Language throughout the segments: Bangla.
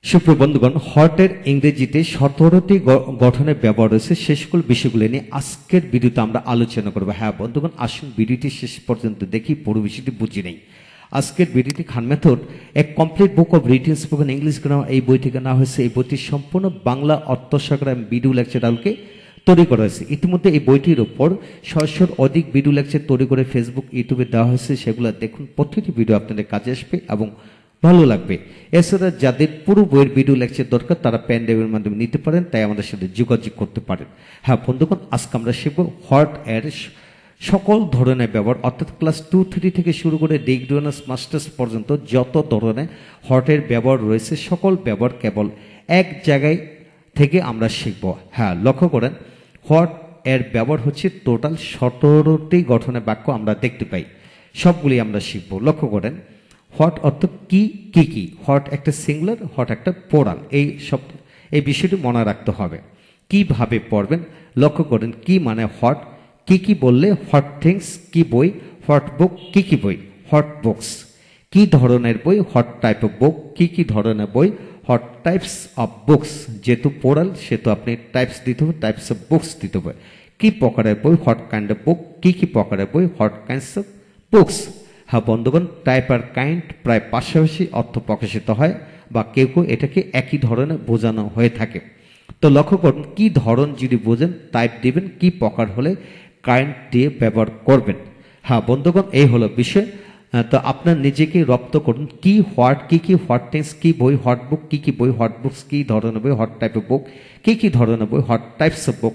সুপ্রিয় বন্ধুগণ, হটের ইংরেজিতে 17টি গঠনের ব্যবহার রয়েছে। সে সকল বিষয়গুলো নিয়ে আজকের ভিডিওতে আমরা আলোচনা করবো। হ্যাঁ বন্ধুগণ, আসুন ভিডিওটি শেষ পর্যন্ত দেখি, পুরো বিষয়টি বুঝে নেই। আজকের ভিডিওটি খান মেথড এক complete book of written spoken English grammar এই বই থেকে নেওয়া হয়েছে। এই বইটি সম্পূর্ণ বাংলা অর্থ সহকারে ভিডিও লেকচার আলোকে তৈরি করা হয়েছে। ইতিমধ্যে এই বইটির ওপর 600 অধিক ভিডিও লেকচার তৈরি করে ফেসবুক, ইউটিউবে দেওয়া হয়েছে। সেগুলো দেখুন, প্রতিটি ভিডিও আপনাদের কাজে আসবে এবং ভালো লাগবে। এছাড়া যাদের পুরো বইয়ের ভিডিও লেকচার দরকার তারা পেন ড্রাইভের মাধ্যমে নিতে পারেন, তাই আমাদের সাথে যোগাযোগ করতে পারেন। হ্যাঁ বন্ধুগণ, আজকে আমরা শিখব হট এর সকল ধরনের ব্যবহার, অর্থাৎ ক্লাস 2-3 থেকে শুরু করে ডিগ্রি অনার্স মাস্টার্স পর্যন্ত যত ধরনের হটের ব্যবহার রয়েছে সকল ব্যবহার কেবল এক জায়গায় থেকে আমরা শিখব। হ্যাঁ লক্ষ্য করেন, হট এর ব্যবহার হচ্ছে টোটাল 17টি গঠনের বাক্য আমরা দেখতে পাই, সবগুলি আমরা শিখব। লক্ষ্য করেন, হট অর্থ কি কি কি, হট একটা সিঙ্গুলার, হট একটা প্লুরাল। এই বিষয়টি মনে রাখতে হবে। কিভাবে পড়বেন লক্ষ্য করেন, কি মানে হট, কি কি বললে হট থিংস, কি বই হট বুক, কি কি বই হট বুকস, কি ধরনের বই হট টাইপ অফ বুক, কি কি ধরনের বই হট টাইপস অফ বুকস। যেহেতু প্লুরাল সেহেতু আপনি টাইপস দিতে হবে, টাইপস অফ বুকস দিতে হবে। কি প্রকারের বই হট কাইন্ড অফ বুক, কি কি প্রকারের বই হট কাইন্ডস অফ বুকস। হ্যাঁ বন্ধুগণ, টাইপ আর কাইন্ড প্রায় পাশাপাশি অর্থ প্রকাশিত হয়, বা কেউ কেউ এটাকে একই ধরনের বোঝানো হয়ে থাকে। তো লক্ষ্য করুন, কি ধরন যদি বোঝেন টাইপ দিবেন, কি প্রকার হলে কাইন্ড দিয়ে ব্যবহার করবেন। হ্যাঁ বন্ধুগণ, এই হলো বিষয়। তো আপনার নিজেকে রপ্ত করুন, কি হোয়াট, কি কি হোয়াট টেন্স, কি বই হট বুক, কি কি বই হট বুকস, কি ধরনের বই হট টাইপ অফ বুক, কি কি ধরনের বই হট টাইপস অফ বুক,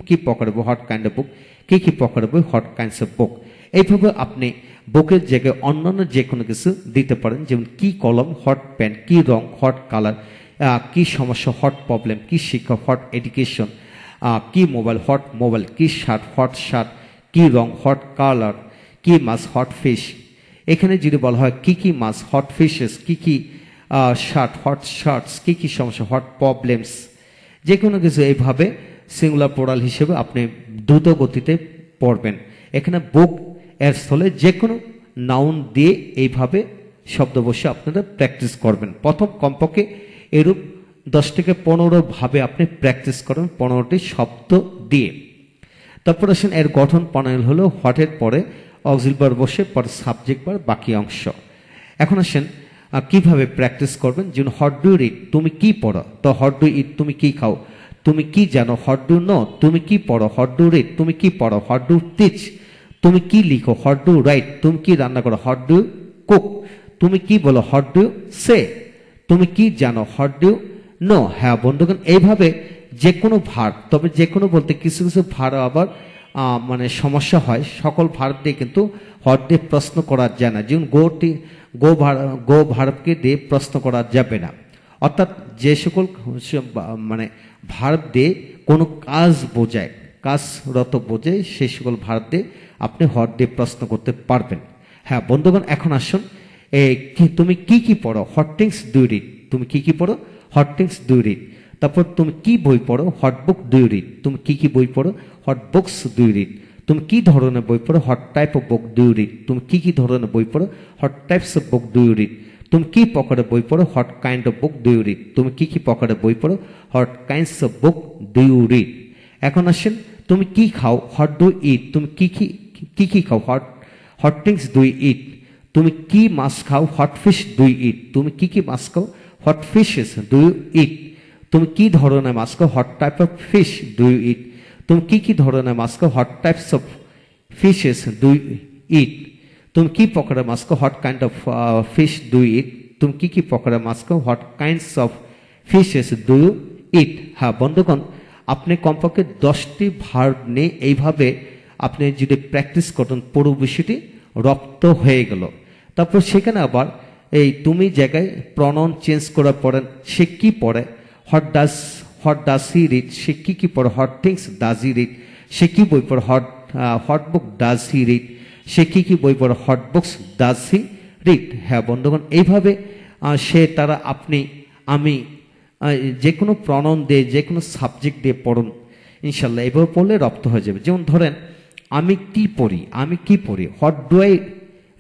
কি প্রকারের বই হট কাইন্ড অফ বুক, কি প্রকারের বই হট কাইন্ডস অফ বুক। এইভাবে আপনি বুকের জায়গায় অন্যান্য যে কোনো কিছু দিতে পারেন, যেমন কি কলম হট পেন, কি রং হট কালার, কি সমস্যা হট প্রবলেম, কি শিক্ষা হট এডুকেশন, কি মোবাইল হট মোবাইল, কি শার্ট হট শার্ট, কি রং হট কালার, কি মাছ হট ফিশ। এখানে যদি বলা হয় কি কি মাছ হট ফিশেস, কি শার্ট হট শার্টস, কি সমস্যা হট প্রবলেমস। যে কোনো কিছু এইভাবে সিঙ্গুলার প্লুরাল হিসেবে আপনি দ্রুত গতিতে পড়বেন। এখানে বুক এর স্থলে যে কোনো নাউন দিয়ে এইভাবে শব্দ বসে আপনারা প্র্যাকটিস করবেন। প্রথম কমপক্ষে এরূপ 10 থেকে 15 ভাবে আপনি প্র্যাকটিস করেন, 15টি শব্দ দিয়ে। তারপর আসেন এর গঠন প্রণালী হলো হটের পরে অক্সিলারি ভার্ব বসে, পরে সাবজেক্ট ভার্ব, বাকি অংশ। এখন আসেন কিভাবে প্র্যাকটিস করবেন। যেমন হট ডু রিড, তুমি কি পড়ো, তো হট ডু ইট, তুমি কি খাও, তুমি কি জানো হট ডু নো, তুমি কি পড়ো হট ডু রিড, তুমি কি পড়ো হট ডু টিচ, তুমি কি লিখো হট ডু রাইট, তুমি কি রান্না করো হট ডু কুক, তুমি কি বলো হট ডু সে, তুমি কি জানো হট ডু নো। হ্যাঁ বন্ধুগণ, এইভাবে যে কোনো ভার্ব, তবে যে কোনো বলতে কিছু কিছু ভার্ব আবার মানে সমস্যা হয়। সকল ভার্ব দিয়ে কিন্তু হট দিয়ে প্রশ্ন করা যায় না। যেমন গো ভার্বকে দিয়ে প্রশ্ন করা যাবে না। অর্থাৎ যে সকল মানে ভার্ব দিয়ে কোনো কাজ বোঝায়, কাজরত বোঝায়, সেই সকল ভার্ব দিয়ে আপনি হট দিয়ে প্রশ্ন করতে পারবেন। হ্যাঁ বন্ধুগণ, এখন আসুন তুমি কি পড়ো what things do you read, তুমি কি পড়ো what things do you read. তারপর তুমি কি বই পড়ো what book do you read, তুমি কি বই পড়ো what books do you read. তুমি কি ধরনের বই পড়ো what type of book do you read, তুমি কি ধরনের বই পড়ো what types of book do you read. তুমি কি প্রকারের বই পড়ো what kind of book do you read, তুমি কি প্রকারের বই পড়ো what kinds of book do you read. এখন আসেন, তুমি কি খাও হট ডু ইট, তুমি কি খাও what things do you eat. তুমি কি মাছ খাও what fish do you eat, তুমি কি মাছ খাও what fishes do you eat. তুমি কি ধরনের মাছ খাও what type of fish do you eat, তুমি কি ধরনের মাছ খাও what types of fishes do you eat. তুমি কি প্রকারের মাছ খাও what kind of fish do you eat, তুমি কি প্রকারের মাছ খাও what kinds of fishes do you ইট। হ্যাঁ বন্ধুগণ, আপনি কমপক্ষে 10টি ভার্ব নিয়ে এইভাবে আপনি যদি প্র্যাকটিস করেন, পুরো বিষয়টি রপ্ত হয়ে গেল। তারপর সেখানে আবার এই তুমি জায়গায় প্রনাউন চেঞ্জ করার পরে সে কি পড়ে হট ডাজ হি রিড, সে কি পড়ে what things does he read. সে কি বই পড়ে what book does he read, সে কি বই পড়ে what books does he read. হ্যাঁ বন্ধুগণ, এইভাবে সে তারা আপনি আমি যে কোনো প্রনাউন দিয়ে যে কোনো সাবজেক্ট দিয়ে পড়ুন, ইনশাল্লাহ এইভাবে পড়লে রপ্ত হয়ে যাবে। যেমন ধরেন আমি কি পড়ি হট ডু আই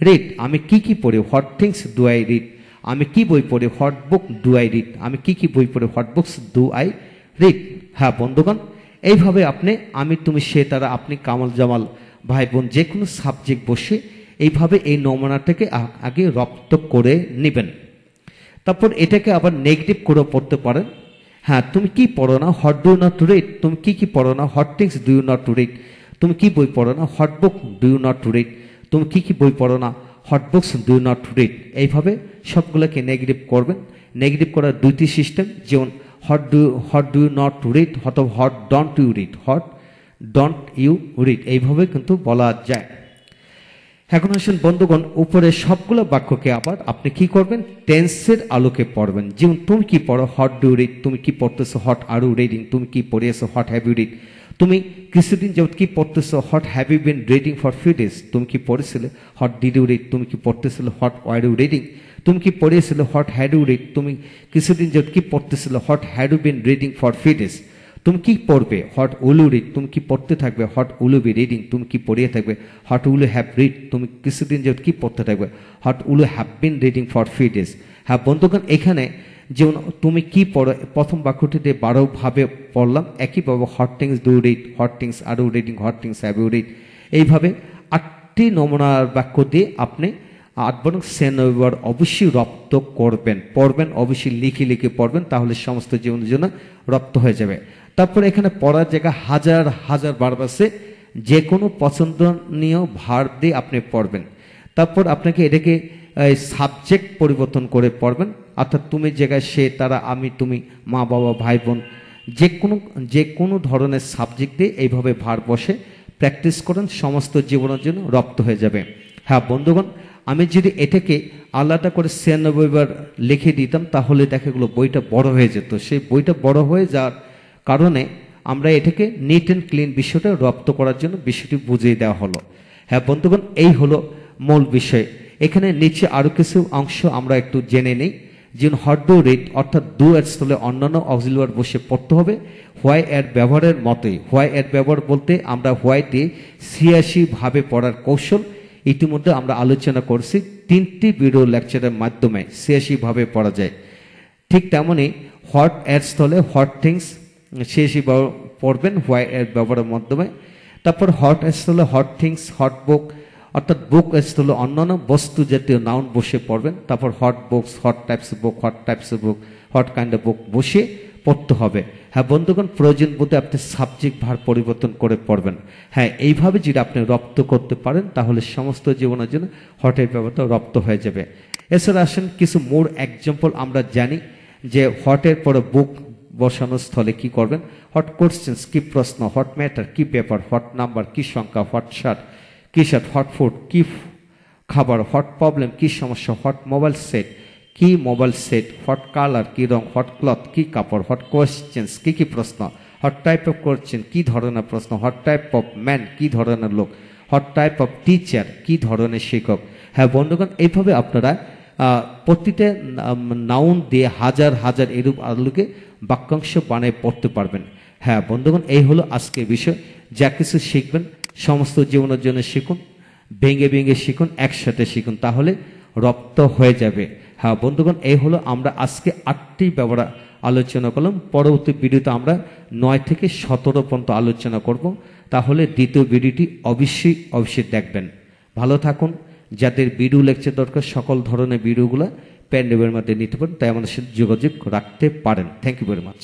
রিড, আমি কি পড়ি hot things do I read. আমি কি বই পড়ি, what book do I read, আমি কি বই পড়ি, what books do I read. হ্যাঁ বন্ধুগণ, এইভাবে আপনি আমি তুমি সে তারা আপনি কামাল জামাল ভাই বোন যে কোনো সাবজেক্ট বসে এইভাবে এই নমুনাটাকে আগে রপ্ত করে নেবেন। তারপর এটাকে আবার নেগেটিভ করে পড়তে পারেন। হ্যাঁ, তুমি কি পড়ো না, হোয়াট ডু নট রিড, তুমি কি পড়ো না, what things do you not read, তুমি কি বই পড়ো না, what book do you not read, তুমি কি বই পড়ো না, what books do you not read. এইভাবে সবগুলোকে নেগেটিভ করবেন। নেগেটিভ করার দুইটি সিস্টেম, যেমন what do you not read অথবা what don't you read, what don't you read, এইভাবে কিন্তু বলা যায়। এখন আসুন বন্ধুগণ, উপরে সবগুলো বাক্যকে আবার আপনি কি করবেন, টেন্সের আলোকে পড়বেন। যেমন তুমি কি পড়ো, হোয়াট ডু রিড, তুমি কি পড়তেছো, হোয়াট আর ইউ রিডিং, তুমি কি পড়িয়েছো, হোয়াট হ্যাভ ইউ রিড, তুমি কিছুদিন যাবত কি পড়তেছো, what have you been reading for few days, তুমি কি পড়েছিলে, হোয়াট ডিড ইউ রিড, তুমি কি পড়তেছিলে, হোয়াট ওয়ার ইউ রিডিং, তুমি কি পড়িয়েছিলে, হোয়াট হ্যাড ইউ রিড, তুমি কিছুদিন যাবত কি পড়তেছিলে, what had you been reading for few days, তুমি কি পড়বে, হোয়াট উইল ইউ রিড, তুমি কি পড়তে থাকবে, what will you be reading, তুমি কি পড়িয়ে থাকবে, what will you have read, তুমি কিছুদিন যাবত কি পড়তে থাকবে, what will you have been reading for few days. হ্যাঁ বন্ধুগণ, এখানে যেমন তুমি কি পড়ো, প্রথম বাক্যটিতে 12 ভাবে পড়লাম, একইভাবে what things do read, what things are you reading, what things have you read, এইভাবে 8টি নমুনার বাক্য দিয়ে আপনি 8 বরং 96 অবশ্যই রপ্ত করবেন, পড়বেন, অবশ্যই লিখে পড়বেন, তাহলে সমস্ত জীবনের জন্য রপ্ত হয়ে যাবে। তারপরে এখানে পড়ার জায়গায় হাজার হাজার বার আছে, যে কোনো পছন্দনীয় ভার দিয়ে আপনি পড়বেন। তারপর আপনাকে এটাকে সাবজেক্ট পরিবর্তন করে পড়বেন, অর্থাৎ তুমি জায়গায় সে তারা আমি তুমি মা বাবা ভাই বোন যে কোনো ধরনের সাবজেক্ট দিয়ে এইভাবে ভার বসে প্র্যাকটিস করেন, সমস্ত জীবনের জন্য রপ্ত হয়ে যাবে। হ্যাঁ বন্ধুগণ, আমি যদি এটাকে আলাদা করে 96 বার লিখে দিতাম তাহলে দেখা গেলো বইটা বড় হয়ে যেত। সেই বইটা বড় হয়ে যাওয়ার কারণে আমরা এটাকে নিট অ্যান্ড ক্লিন বিষয়টা রপ্ত করার জন্য বিষয়টি বুঝিয়ে দেওয়া হলো। হ্যাঁ বন্ধুগণ, এই হলো মূল বিষয়। এখানে নিচে আরো কিছু অংশ আমরা একটু জেনে নেই। যেমন হোয়াট ডু রিড, অর্থাৎ ডু এর স্থলে অন্যান্য অক্সিলিয়ারি বসে পড়তে হবে হোয়াই এর ব্যবহারের মতোই। হোয়াই এর ব্যবহার বলতে আমরা হোয়াই দিয়ে 86 ভাবে পড়ার কৌশল ইতিমধ্যে আমরা আলোচনা করছি 3টি ভিডিও লেকচারের মাধ্যমে 86 ভাবে পড়া যায়। ঠিক তেমনি হোয়াট এর স্থলে হোয়াট থিংস 86 পড়বেন হোয়াই এর ব্যবহারের মাধ্যমে। তারপর হোয়াট এর স্থলে হোয়াট থিংস, হোয়াট বুক অর্থাৎ বুক এর স্থলে অন্যান্য বস্তু জাতীয় নাউন বসে পড়বেন। তারপর what books, what types book, what types book, what kind of বুক বসে পড়তে হবে। হ্যাঁ বন্ধুগণ, প্রয়োজন বোধে আপনি সাবজেক্ট ভার পরিবর্তন করে পড়বেন। হ্যাঁ, এইভাবে যদি আপনি রপ্ত করতে পারেন তাহলে সমস্ত জীবনের জন্য হোয়াটের ব্যবহারটা রপ্ত হয়ে যাবে। এছাড়া আসেন কিছু মোর এক্সাম্পল আমরা জানি যে হোয়াটের পরে বুক বসানোর স্থলে কি করবেন, হোয়াট কোশ্চেন্স কি প্রশ্ন, হোয়াট ম্যাটার কি ব্যাপার, হোয়াট নাম্বার কি সংখ্যা, হোয়াট শার্ট কি শার্ট, হোয়াট ফুড কি খাবার, হোয়াট প্রবলেম কি সমস্যা, হোয়াট মোবাইল সেট কি মোবাইল সেট, হোয়াট কালার কি রং, হোয়াট ক্লথ কি কাপড়, হোয়াট কোয়েশ্চেন্স কি প্রশ্ন, হোয়াট টাইপ অফ কোয়েশ্চেন কি ধরনের প্রশ্ন, হোয়াট টাইপ অফ ম্যান কি ধরনের লোক, হোয়াট টাইপ অফ টিচার কি ধরনের শিক্ষক। হ্যাঁ বন্ধুগণ, এইভাবে আপনারা প্রতিটা নাউন দিয়ে হাজার হাজার এরূপ আলোকে বাক্যাংশ বানিয়ে পড়তে পারবেন। হ্যাঁ বন্ধুগণ, এই হলো আজকের বিষয়। যা কিছু শিখবেন সমস্ত জীবনের জন্য শিখুন, ভেঙে ভেঙে শিখুন, একসাথে শিখুন, তাহলে রপ্ত হয়ে যাবে। হ্যাঁ বন্ধুগণ, এই হলো আমরা আজকে 8টি ব্যবহার আলোচনা করলাম। পরবর্তী ভিডিওতে আমরা 9 থেকে 17 পর্যন্ত আলোচনা করব। তাহলে দ্বিতীয় ভিডিওটি অবশ্যই দেখবেন। ভালো থাকুন। যাদের ভিডিও লেকচার দরকার সকল ধরনের ভিডিওগুলো পেন ড্রাইভের মধ্যে নিতে পারেন, তাই আমাদের সাথে যোগাযোগ রাখতে পারেন। Thank you very much.